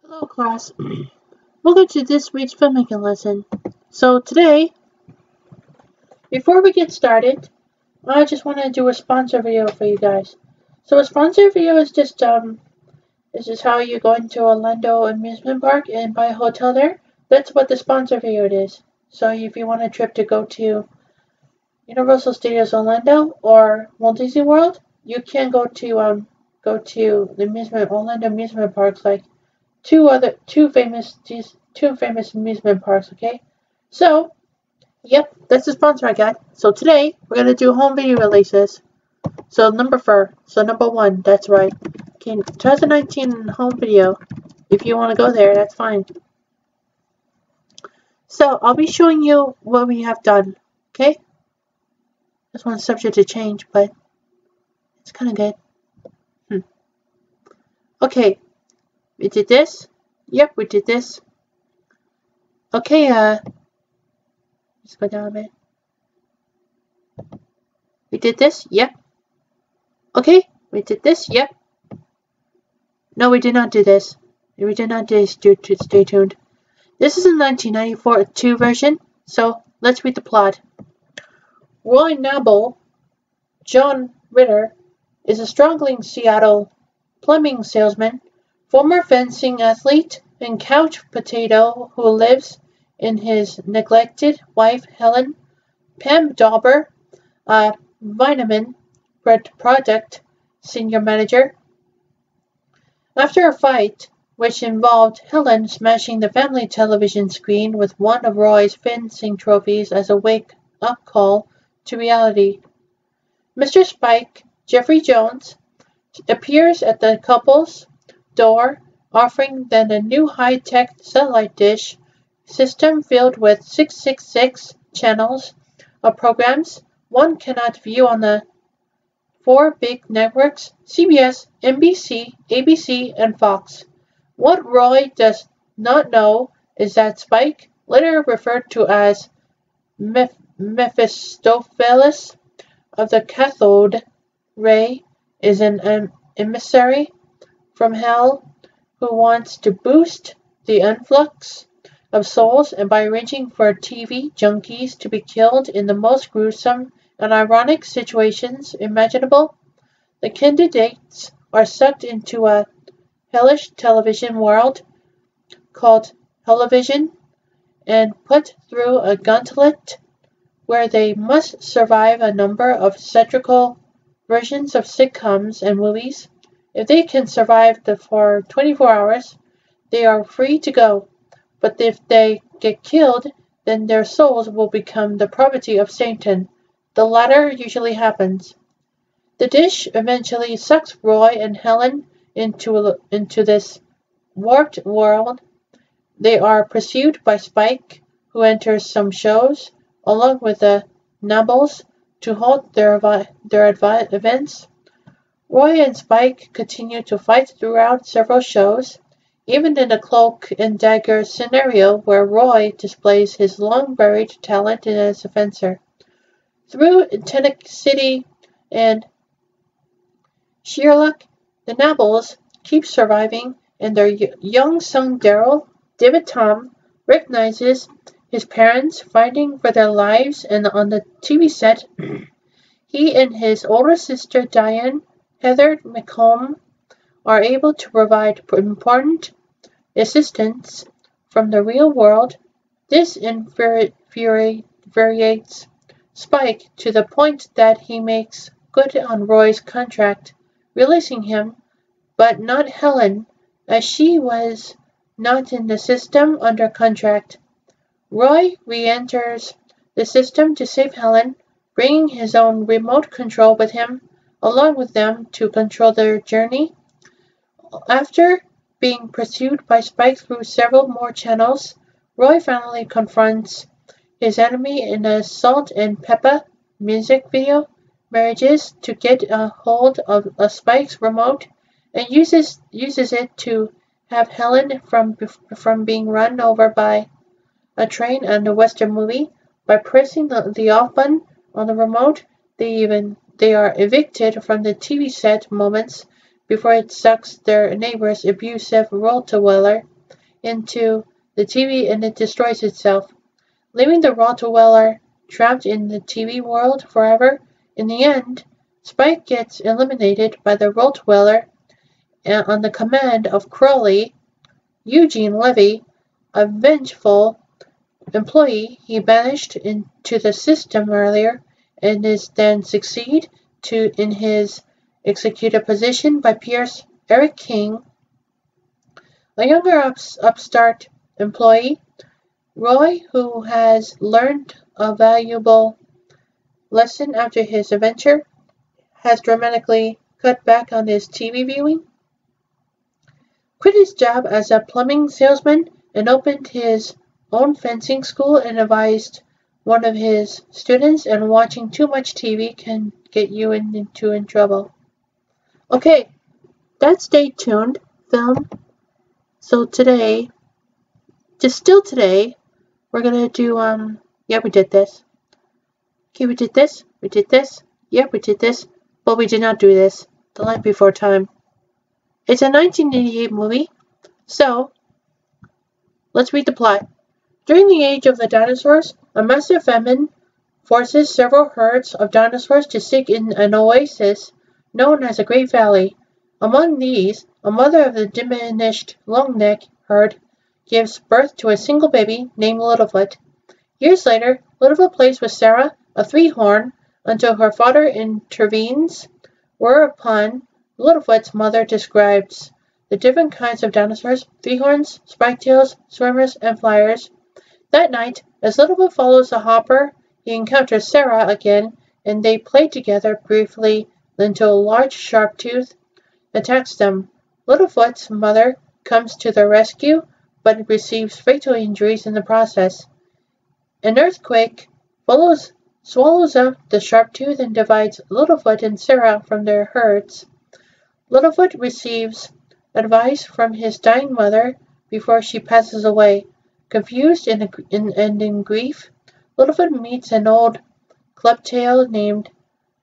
Hello class, welcome to this week's filmmaking lesson. So today, before we get started, I just want to do a sponsor video for you guys. So a sponsor video is just how you go into Orlando amusement park and buy a hotel there. That's what the sponsor video is. So if you want a trip to go to Universal Studios Orlando or Walt Disney World, you can go to the Orlando amusement parks, like two famous amusement parks. Okay, so yep, that's the sponsor I got. So today we're gonna do home video releases. So number one, that's right. Okay, 2019 home video. If you want to go there, that's fine. So I'll be showing you what we have done. Okay, this one's subject to change, but it's kind of good. Okay, we did this. Yep, we did this. Okay, let's go down a bit. We did this. Yep. Okay, we did this. Yep. No, we did not do this. We did not do this. Stay tuned. This is a 1994 2 version, so let's read the plot. Roy Noble, John Ritter, is a struggling Seattle plumbing salesman, former fencing athlete, and couch potato who lives in his neglected wife Helen. Pam Dauber, a vitamin product senior manager. After a fight, which involved Helen smashing the family television screen with one of Roy's fencing trophies as a wake-up call to reality, Mr. Spike, Jeffrey Jones, appears at the couple's door, offering them a new high-tech satellite dish system filled with 666 channels of programs one cannot view on the four big networks: CBS, NBC, ABC, and Fox. What Roy does not know is that Spike, later referred to as Mephistopheles of the cathode ray, is an emissary from hell who wants to boost the influx of souls and by arranging for TV junkies to be killed in the most gruesome and ironic situations imaginable. The candidates are sucked into a hellish television world called Hellivision and put through a gauntlet where they must survive a number of satirical versions of sitcoms and movies. If they can survive for 24 hours, they are free to go. But if they get killed, then their souls will become the property of Satan. The latter usually happens. The dish eventually sucks Roy and Helen into this warped world. They are pursued by Spike, who enters some shows, along with the Nobles, to halt their events. Roy and Spike continue to fight throughout several shows, even in a cloak and dagger scenario where Roy displays his long-buried talent as a fencer. Through tenacity and sheer luck, the Nobles keep surviving, and their young son Daryl, David Tom, recognizes his parents fighting for their lives, and on the TV set, he and his older sister Diane, Heather McComb, are able to provide important assistance from the real world. This infuriates Spike to the point that he makes good on Roy's contract, releasing him, but not Helen, as she was not in the system under contract. Roy re-enters the system to save Helen, bringing his own remote control with him, along with them to control their journey. After being pursued by Spike through several more channels, Roy finally confronts his enemy in a Salt and Pepper music video, manages to get a hold of a Spike's remote, and uses it to have Helen from being run over by a train in a Western movie. By pressing the off button on the remote, they are evicted from the TV set moments before it sucks their neighbor's abusive rottweiler into the TV and it destroys itself, leaving the Rottweiler trapped in the TV world forever. In the end, Spike gets eliminated by the Rottweiler on the command of Crowley. Eugene Levy, a vengeful employee he banished into the system earlier, and is then succeeded in his executive position by Pierce Eric King, a younger upstart employee. Roy, who has learned a valuable lesson after his adventure, has dramatically cut back on his TV viewing, quit his job as a plumbing salesman, and opened his own fencing school and advised one of his students, and watching too much TV can get you into trouble. Okay, that's Stay Tuned film. So today, we're gonna do, yeah, we did this. Okay, we did this, yeah, we did this, but we did not do this the night before time. It's a 1988 movie, so let's read the plot. During the age of the dinosaurs, a massive famine forces several herds of dinosaurs to seek in an oasis known as the Great Valley. Among these, a mother of the diminished longneck herd gives birth to a single baby named Littlefoot. Years later, Littlefoot plays with Sarah, a three-horn, until her father intervenes, whereupon Littlefoot's mother describes the different kinds of dinosaurs: three-horns, spike-tails, swimmers, and flyers. That night, as Littlefoot follows a hopper, he encounters Sarah again, and they play together briefly until a large sharp-tooth attacks them. Littlefoot's mother comes to their rescue, but receives fatal injuries in the process. An earthquake swallows up the sharp-tooth and divides Littlefoot and Sarah from their herds. Littlefoot receives advice from his dying mother before she passes away. Confused and in grief, Littlefoot meets an old clubtail named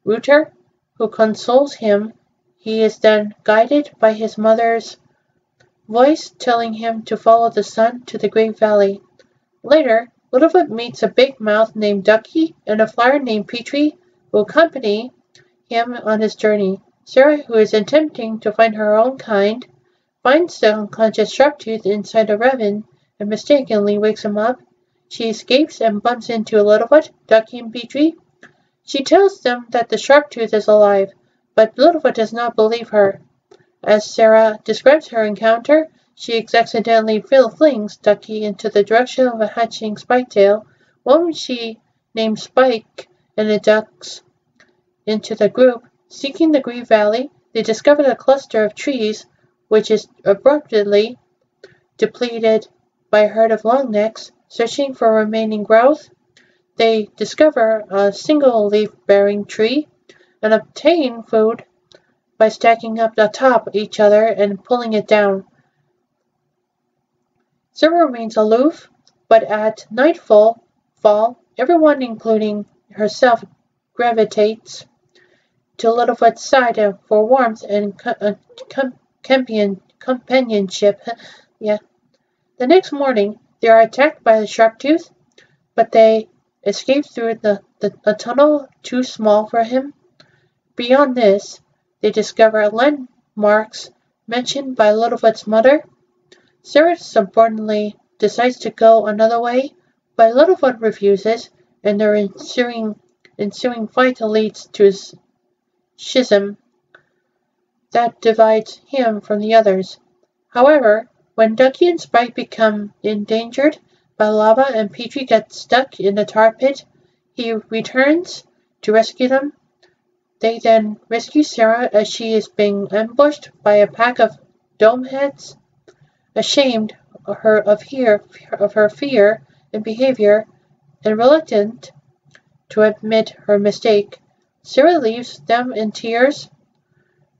Rooter, who consoles him. He is then guided by his mother's voice telling him to follow the sun to the Great Valley. Later, Littlefoot meets a big mouth named Ducky and a flyer named Petrie, who accompany him on his journey. Sarah, who is attempting to find her own kind, finds the unconscious Sharptooth inside a raven and mistakenly wakes him up. She escapes and bumps into Littlefoot, Ducky, and Petrie. She tells them that the Sharptooth is alive, but Littlefoot does not believe her. As Sarah describes her encounter, she accidentally flings Ducky into the direction of a hatching spiketail. One she names Spike and inducts into the group. Seeking the Great Valley, they discover a cluster of trees, which is abruptly depleted by a herd of longnecks. Searching for remaining growth, they discover a single leaf-bearing tree and obtain food by stacking up atop each other and pulling it down. Sarah remains aloof, but at nightfall, everyone, including herself, gravitates to Littlefoot's side for warmth and companionship. Yeah. The next morning, they are attacked by the Sharptooth, but they escape through a tunnel too small for him. Beyond this, they discover landmarks mentioned by Littlefoot's mother. Sarah subordinately decides to go another way, but Littlefoot refuses, and their ensuing fight leads to a schism that divides him from the others. However, when Ducky and Spike become endangered by lava and Petrie gets stuck in the tar pit, he returns to rescue them. They then rescue Sarah as she is being ambushed by a pack of domeheads. Ashamed of her fear and behavior, and reluctant to admit her mistake, Sarah leaves them in tears.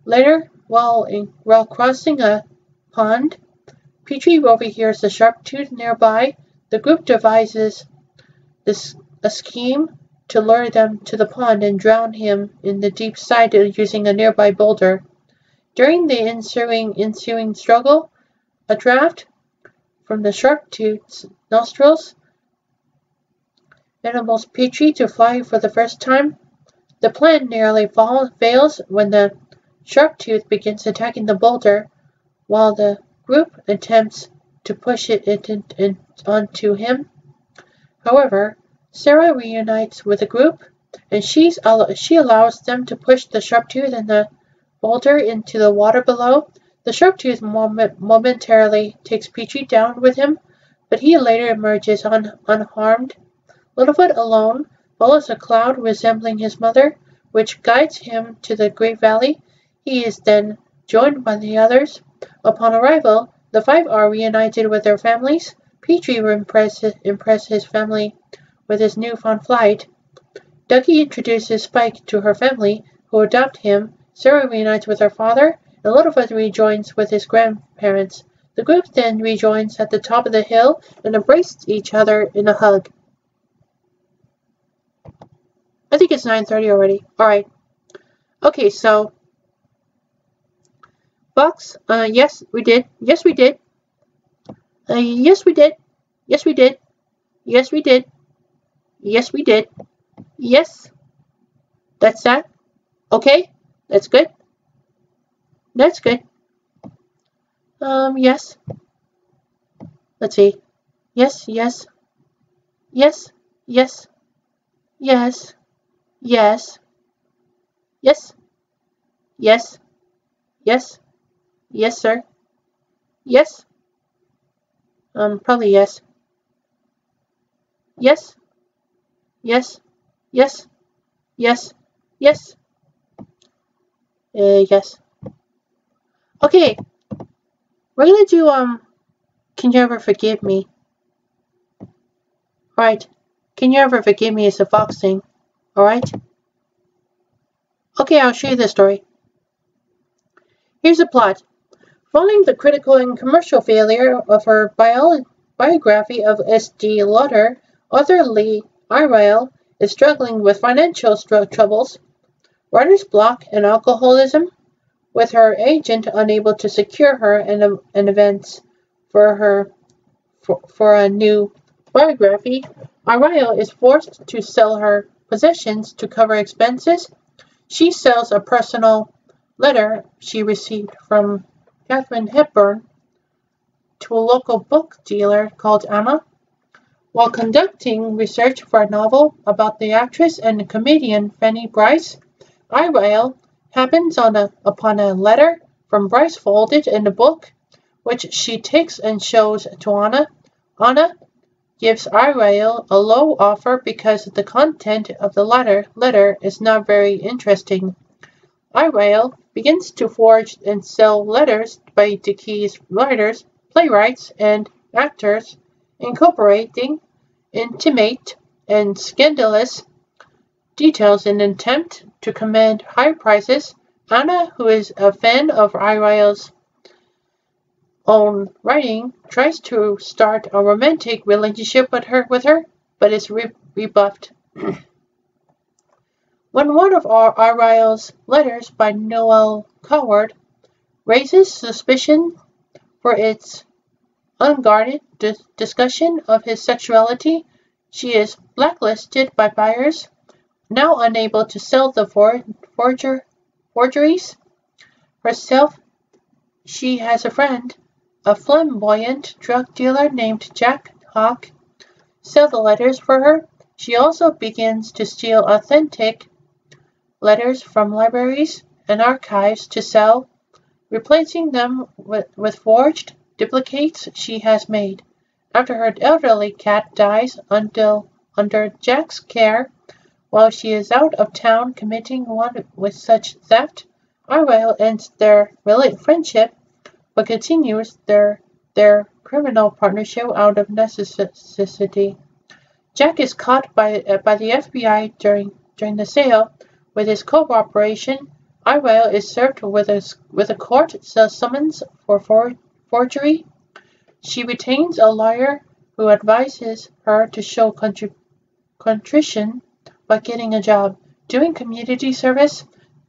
Later, while crossing a pond, Petrie overhears the Sharptooth nearby. The group devises a scheme to lure them to the pond and drown him in the deep side using a nearby boulder. During the ensuing struggle, a draft from the shark-toothed nostrils enables Petrie to fly for the first time. The plan nearly fails when the shark-tooth begins attacking the boulder, while the group attempts to push it onto him. However, Sarah reunites with the group, and she allows them to push the shark-tooth and the boulder into the water below. The shark-tooth momentarily takes Petrie down with him, but he later emerges unharmed. Littlefoot alone follows a cloud resembling his mother, which guides him to the Great Valley. He is then joined by the others. Upon arrival, the five are reunited with their families. Petrie will impress his family with his newfound flight. Dougie introduces Spike to her family, who adopt him. Sarah reunites with her father, and Littlefoot rejoins with his grandparents. The group then rejoins at the top of the hill and embrace each other in a hug. I think it's 9:30 already. Alright. Okay, so Fox, yes, we did. Yes, we did. Yes, we did. Yes, we did. Yes, we did. Yes, we did. Yes. That's that. Okay, that's good. That's good. Yes. Let's see. Yes, yes. Yes, yes. Yes. Yes. Yes. Yes. Yes. Yes, sir. Yes. Probably yes. Yes. Yes. Yes. Yes. Yes. Yes. Okay. We're gonna do, Can You Ever Forgive Me? Alright. Can You Ever Forgive Me is a Fox thing. Alright? Okay, I'll show you the story. Here's the plot. Following the critical and commercial failure of her biography of S.D. Lauder, author Lee Irwell is struggling with financial troubles, writer's block, and alcoholism, with her agent unable to secure her an events for a new biography. Irwell is forced to sell her possessions to cover expenses. She sells a personal letter she received from Katharine Hepburn to a local book dealer called Anna. While conducting research for a novel about the actress and comedian Fanny Bryce, Irwell happens upon a letter from Bryce folded in the book, which she takes and shows to Anna. Anna gives Irwell a low offer because the content of the letter is not very interesting. Irwell begins to forge and sell letters by Dickey's writers, playwrights, and actors, incorporating intimate and scandalous details in an attempt to command high prices. Anna, who is a fan of Irwell's own writing, tries to start a romantic relationship with her, but is rebuffed. When one of Irwell's letters by Noel Coward raises suspicion for its unguarded discussion of his sexuality, she is blacklisted by buyers, now unable to sell the forgeries herself. She has a friend, a flamboyant drug dealer named Jack Hawk, sell the letters for her. She also begins to steal authentic letters from libraries and archives to sell, replacing them with forged duplicates she has made. After her elderly cat dies under Jack's care, while she is out of town committing one with such theft, Irwell ends their friendship, but continues their criminal partnership out of necessity. Jack is caught by the FBI during the sale. With his cooperation, Irwell is served with a court summons for forgery. She retains a lawyer who advises her to show contrition by getting a job, doing community service,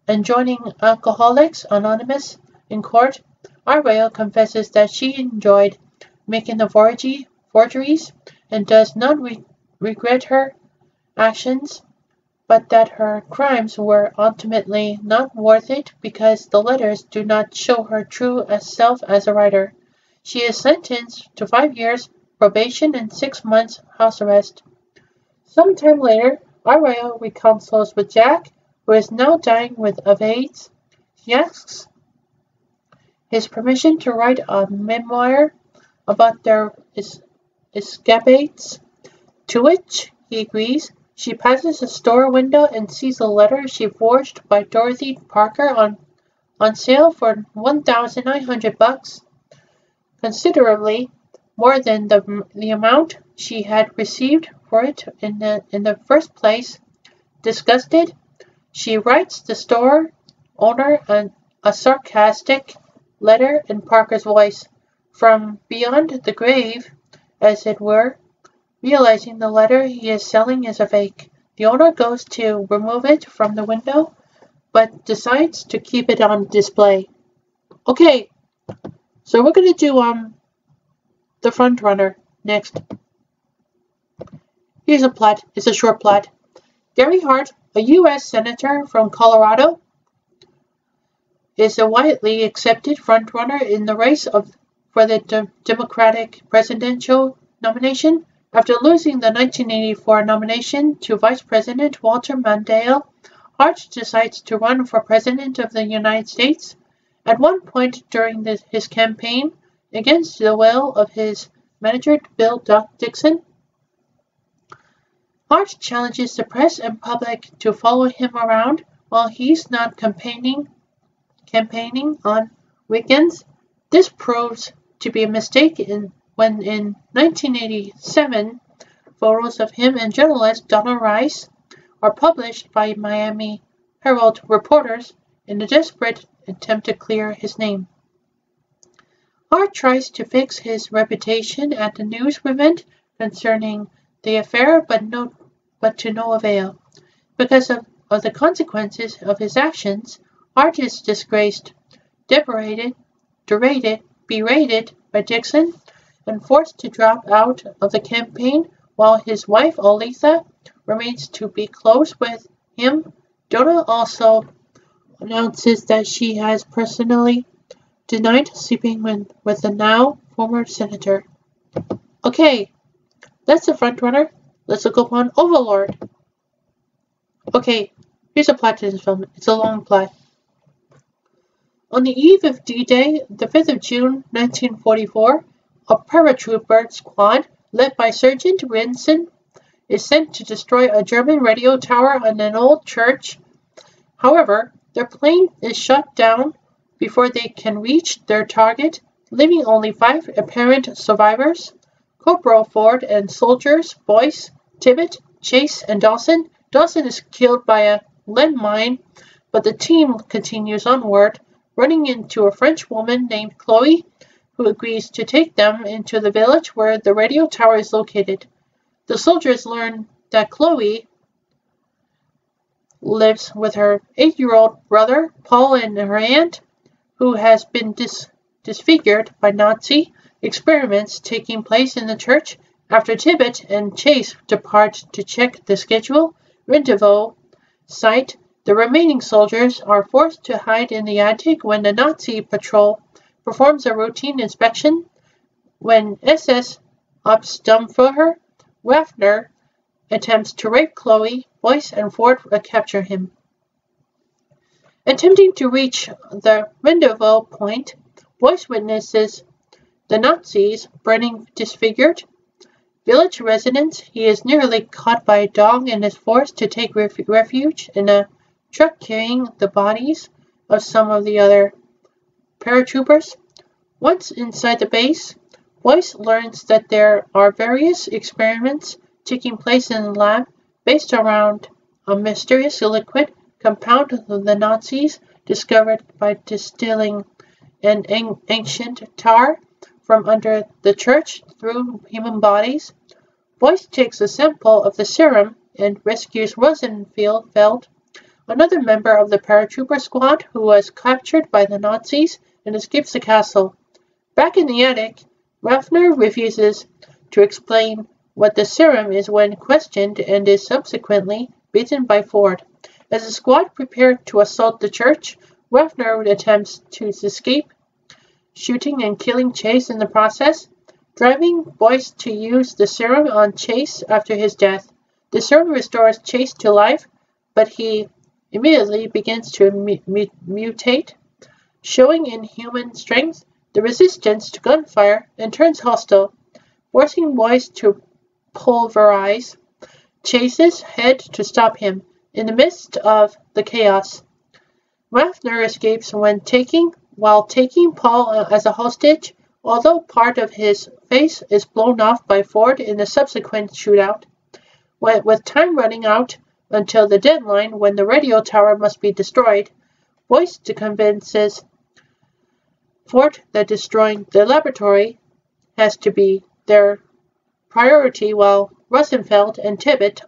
and joining Alcoholics Anonymous. In court, Irwell confesses that she enjoyed making the forgeries and does not regret her actions, but that her crimes were ultimately not worth it because the letters do not show her true self as a writer. She is sentenced to 5 years probation and 6 months house arrest. Sometime later, Araya reconciles with Jack, who is now dying of AIDS. He asks his permission to write a memoir about their escapades, to which he agrees. She passes a store window and sees a letter she forged by Dorothy Parker on sale for $1,900, considerably more than the amount she had received for it in the first place. Disgusted, she writes the store owner a sarcastic letter in Parker's voice, from beyond the grave, as it were. Realizing the letter he is selling is a fake, the owner goes to remove it from the window, but decides to keep it on display. Okay, so we're going to do the front runner next. Here's a plot. It's a short plot. Gary Hart, a U.S. Senator from Colorado, is a widely accepted frontrunner in the race for the Democratic presidential nomination. After losing the 1984 nomination to Vice President Walter Mondale, Hart decides to run for President of the United States. At one point during his campaign, against the will of his manager Bill Dixon, Hart challenges the press and public to follow him around while he's not campaigning on weekends. This proves to be a mistake when in 1987, photos of him and journalist Donna Rice are published by Miami Herald reporters in a desperate attempt to clear his name. Hart tries to fix his reputation at the news event concerning the affair, but to no avail. Because of the consequences of his actions, Hart is disgraced, berated by Dixon, and forced to drop out of the campaign while his wife Aletha remains to be close with him. Donna also announces that she has personally denied sleeping with the now former senator. Okay, that's the front runner. Let's look upon Overlord. Okay, here's a plot to this film. It's a long plot. On the eve of D-Day, the 5th of June, 1944, a paratrooper squad led by Sergeant Rinson is sent to destroy a German radio tower on an old church. However, their plane is shot down before they can reach their target, leaving only 5 apparent survivors. Corporal Ford and soldiers Boyce, Tibbet, Chase, and Dawson. Dawson is killed by a landmine, but the team continues onward, running into a French woman named Chloe, who agrees to take them into the village where the radio tower is located. The soldiers learn that Chloe lives with her 8-year-old brother, Paul, and her aunt, who has been disfigured by Nazi experiments taking place in the church. After Tibbet and Chase depart to check the schedule, rendezvous site, the remaining soldiers are forced to hide in the attic when the Nazi patrol performs a routine inspection. When SS Ops Dumbfuhrer Waffner attempts to rape Chloe, Boyce and Ford capture him. Attempting to reach the rendezvous point, Boyce witnesses the Nazis burning disfigured village residents. He is nearly caught by a dog and is forced to take refuge in a truck carrying the bodies of some of the other paratroopers. Once inside the base, Boyce learns that there are various experiments taking place in the lab based around a mysterious liquid compound the Nazis discovered by distilling an ancient tar from under the church through human bodies. Boyce takes a sample of the serum and rescues Rosenfeld, another member of the paratrooper squad who was captured by the Nazis, and escapes the castle. Back in the attic, Ruffner refuses to explain what the serum is when questioned and is subsequently beaten by Ford. As the squad prepare to assault the church, Ruffner attempts to escape, shooting and killing Chase in the process, driving Boyce to use the serum on Chase after his death. The serum restores Chase to life, but he immediately begins to mutate, showing inhuman strength, the resistance to gunfire, and turns hostile, forcing Boyce to pulverize Chase's head to stop him. In the midst of the chaos, Ruffner escapes while taking Paul as a hostage, although part of his face is blown off by Ford in the subsequent shootout. With time running out until the deadline when the radio tower must be destroyed, Boyce convinces Ford that destroying the laboratory has to be their priority, while Rosenfeld and Tibbet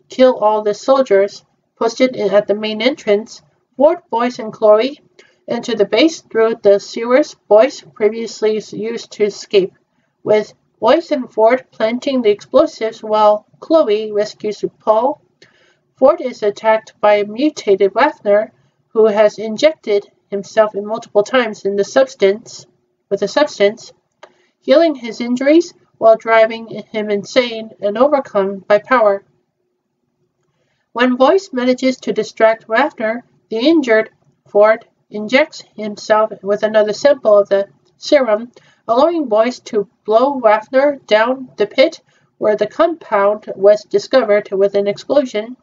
kill all the soldiers posted at the main entrance. Ford, Boyce, and Chloe enter the base through the sewers Boyce previously used to escape, with Boyce and Ford planting the explosives while Chloe rescues Paul. Ford is attacked by a mutated Ruffner who has injected himself multiple times with the substance, healing his injuries while driving him insane and overcome by power. When Boyce manages to distract Ruffner, the injured Ford injects himself with another sample of the serum, allowing Boyce to blow Ruffner down the pit where the compound was discovered with an explosion.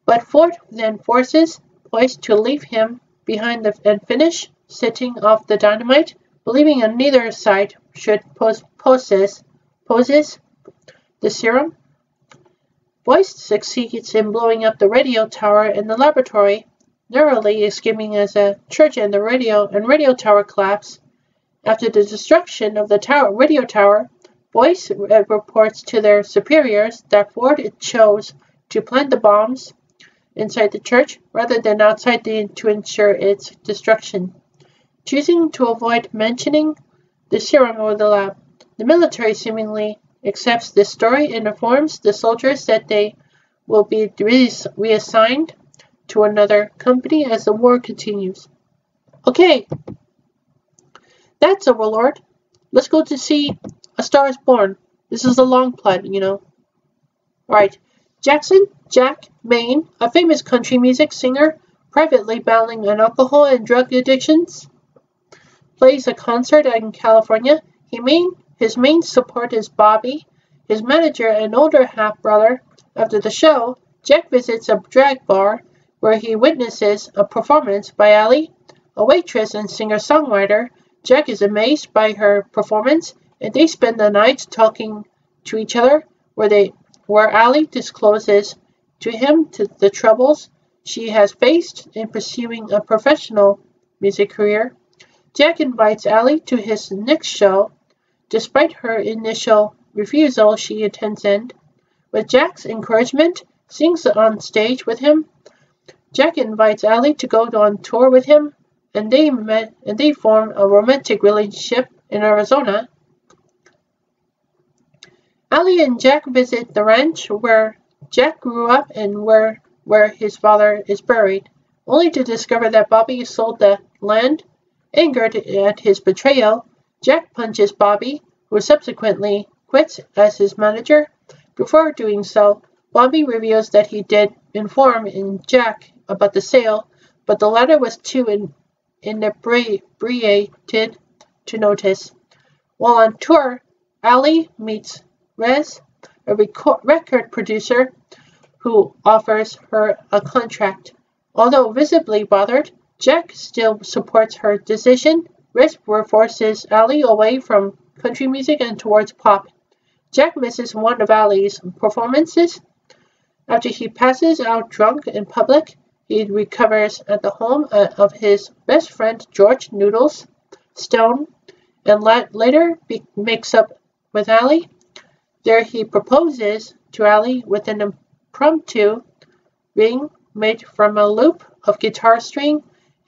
But Ford then forces Boyce to leave him behind and finish setting off the dynamite, believing on neither side should possess the serum. Boyce succeeds in blowing up the radio tower in the laboratory, narrowly escaping as a church and the radio tower collapse. After the destruction of the radio tower, Boyce reports to their superiors that Ford chose to plant the bombs inside the church rather than outside to ensure its destruction, choosing to avoid mentioning the serum or the lab. The military seemingly accepts this story and informs the soldiers that they will be reassigned to another company as the war continues. Okay, that's Overlord. Let's go to see A Star is Born. This is a long plot, Alright, Jack Maine, a famous country music singer, privately battling an alcohol and drug addictions, plays a concert in California. His main support is Bobby, his manager and older half-brother. After the show, Jack visits a drag bar where he witnesses a performance by Allie, a waitress and singer-songwriter. Jack is amazed by her performance, and they spend the night talking to each other, where Allie discloses to him the troubles she has faced in pursuing a professional music career. Jack invites Allie to his next show. Despite her initial refusal, she attends and, with Jack's encouragement, sings on stage with him. Jack invites Allie to go on tour with him, and they form a romantic relationship in Arizona. Allie and Jack visit the ranch where Jack grew up and where his father is buried, only to discover that Bobby sold the land. Angered at his betrayal, Jack punches Bobby, who subsequently quits as his manager. Before doing so, Bobby reveals that he did inform Jack about the sale, but the latter was too inebriated to notice. While on tour, Allie meets Rez, a record producer, who offers her a contract. Although visibly bothered, Jack still supports her decision. Rez forces Allie away from country music and towards pop. Jack misses one of Allie's performances. After he passes out drunk in public, he recovers at the home of his best friend George Noodles Stone, and later makes up with Allie. There he proposes to Allie with an impromptu ring made from a loop of guitar string,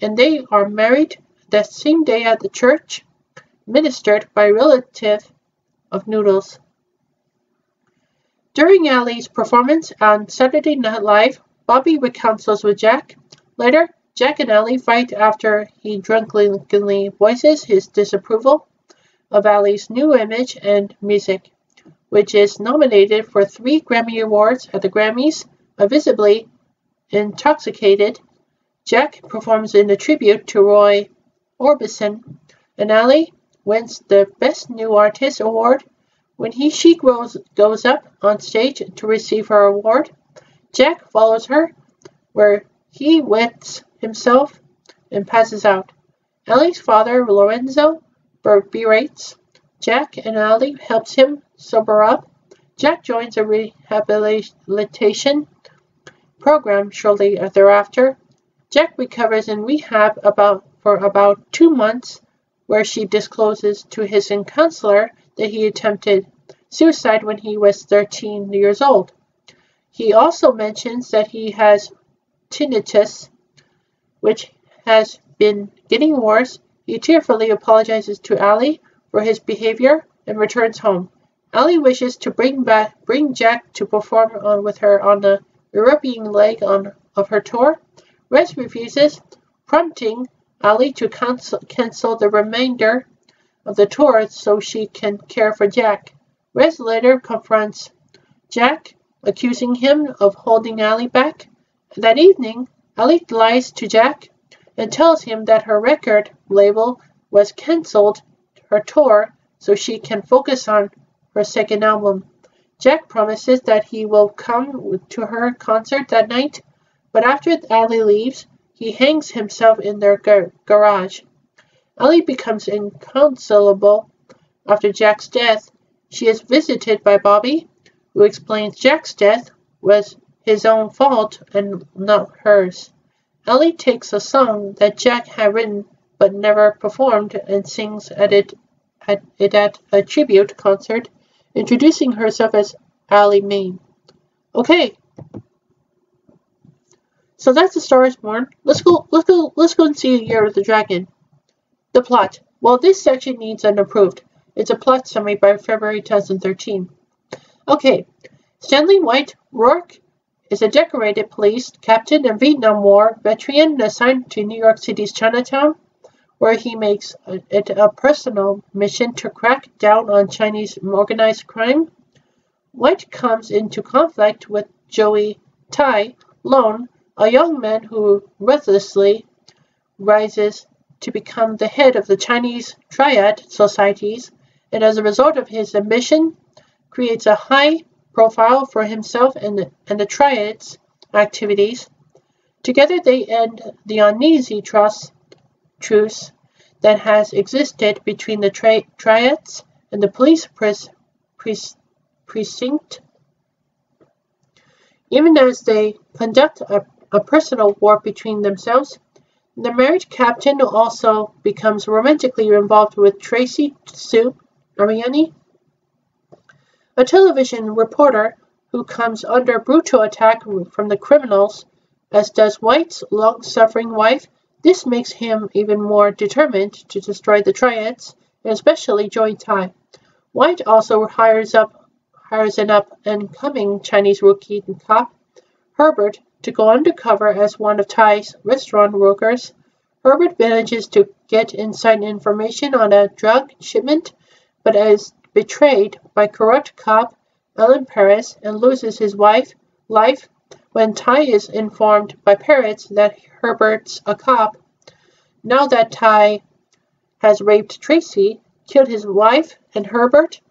and they are married that same day at the church. administered by a relative of Noodles. During Ali's performance on Saturday Night Live, Bobby reconciles with Jack. Later, Jack and Ali fight after he drunkenly voices his disapproval of Ali's new image and music, which is nominated for 3 Grammy Awards at the Grammys. Visibly intoxicated, Jack performs in a tribute to Roy Orbison, and Ali wins the Best New Artist award. When she goes up on stage to receive her award, Jack follows her, where he wets himself and passes out. Ali's father, Lorenzo, berates Jack, and Ali helps him sober up. Jack joins a rehabilitation program shortly thereafter. Jack recovers in rehab for about 2 months, where she discloses to his counselor that he attempted suicide when he was 13 years old. He also mentions that he has tinnitus, which has been getting worse. He tearfully apologizes to Ali for his behavior and returns home. Ali wishes to bring Jack to perform with her on the European leg of her tour. Rez refuses, prompting Ali to cancel the remainder of the tour so she can care for Jack. Rez later confronts Jack, accusing him of holding Ali back. That evening, Ali lies to Jack and tells him that her record label was cancelled her tour so she can focus on her second album. Jack promises that he will come to her concert that night, but after Ali leaves, he hangs himself in their garage. Ali becomes inconsolable after Jack's death. She is visited by Bobby, who explains Jack's death was his own fault and not hers. Ali takes a song that Jack had written but never performed and sings it at a tribute concert, introducing herself as Ali Main. Okay, so that's The Star Is Born. Let's go and see Year of the Dragon. The plot. Well, this section needs an approved. It's a plot summary by February 2013. Okay, Stanley White Rourke is a decorated police captain and Vietnam War veteran assigned to New York City's Chinatown, where he makes it a personal mission to crack down on Chinese organized crime. White comes into conflict with Joey Tai Lone, a young man who ruthlessly rises to become the head of the Chinese Triad societies, and as a result of his ambition, creates a high profile for himself and the Triad's activities. Together they end the uneasy truce that has existed between the Triads and the police precinct. Even as they conduct a personal war between themselves, the married captain also becomes romantically involved with Tracy Sue Ariani, a television reporter who comes under brutal attack from the criminals, as does White's long-suffering wife. This makes him even more determined to destroy the Triads, and especially Joey Tai. White also hires an up-and-coming Chinese rookie cop, Herbert, to go undercover as one of Tai's restaurant workers. Herbert manages to get inside information on a drug shipment, but is betrayed by corrupt cop Alan Paris and loses his life when Tai is informed by Paris that Herbert's a cop. Now that Tai has raped Tracy, killed his wife and Herbert,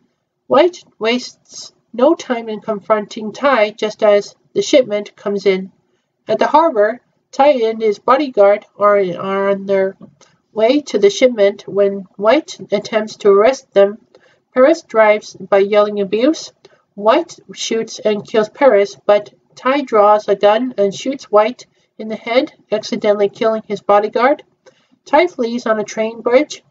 White wastes no time in confronting Tai just as the shipment comes in. At the harbor, Tai and his bodyguard are on their way to the shipment when White attempts to arrest them. Paris drives by yelling abuse. White shoots and kills Paris, but Tai draws a gun and shoots White in the head, accidentally killing his bodyguard. Tai flees on a train bridge.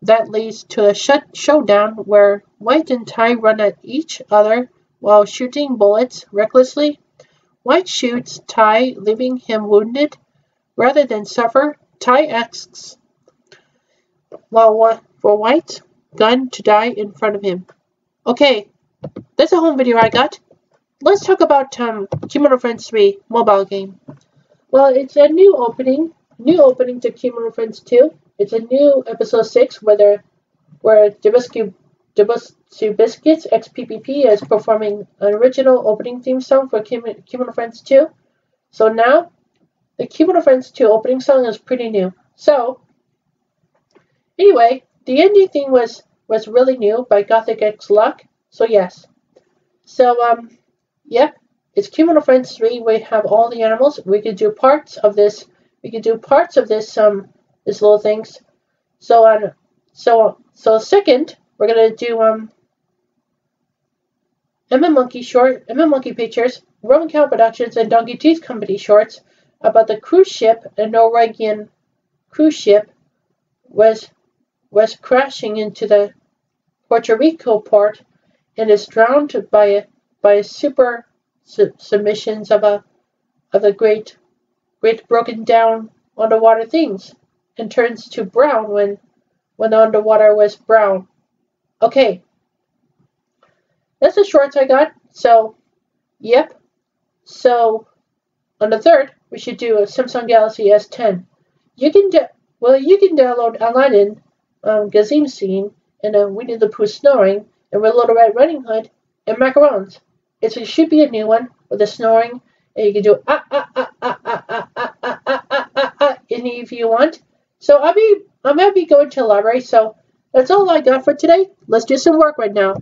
That leads to a showdown where White and Tai run at each other while shooting bullets recklessly. White shoots Tai, leaving him wounded. Rather than suffer, Tai asks, while for White's gun to die in front of him. Okay, that's a home video I got. Let's talk about Kimono Friends 3 mobile game. Well, it's a new opening to Kimono Friends 2. It's a new episode 6 where Debusky Biscuits XPPP is performing an original opening theme song for Kimono Friends 2. So now, the Kimono Friends 2 opening song is pretty new. So, anyway, the ending theme was really new by Gothic X Luck. So yes. So, yep, it's Kimono Friends 3. We have all the animals. We could do parts of this. These little things. So second, we're gonna do Emma Monkey Pictures, Roman Cow Productions, and Donkey Teeth Company shorts about the cruise ship. A Norwegian cruise ship was crashing into the Puerto Rico port and is drowned by super submissions of the great broken down underwater things, and turns to brown when the underwater was brown. Okay, that's the shorts I got. So, yep. So, on the 3rd, we should do a Samsung Galaxy S10. You can download Aladdin, Gazim Scene, and Winnie the Pooh snoring, and Little Red Riding Hood, and Macarons. It should be a new one with the snoring, and you can do any if you want. So I'm gonna be going to the library. So that's all I got for today. Let's do some work right now.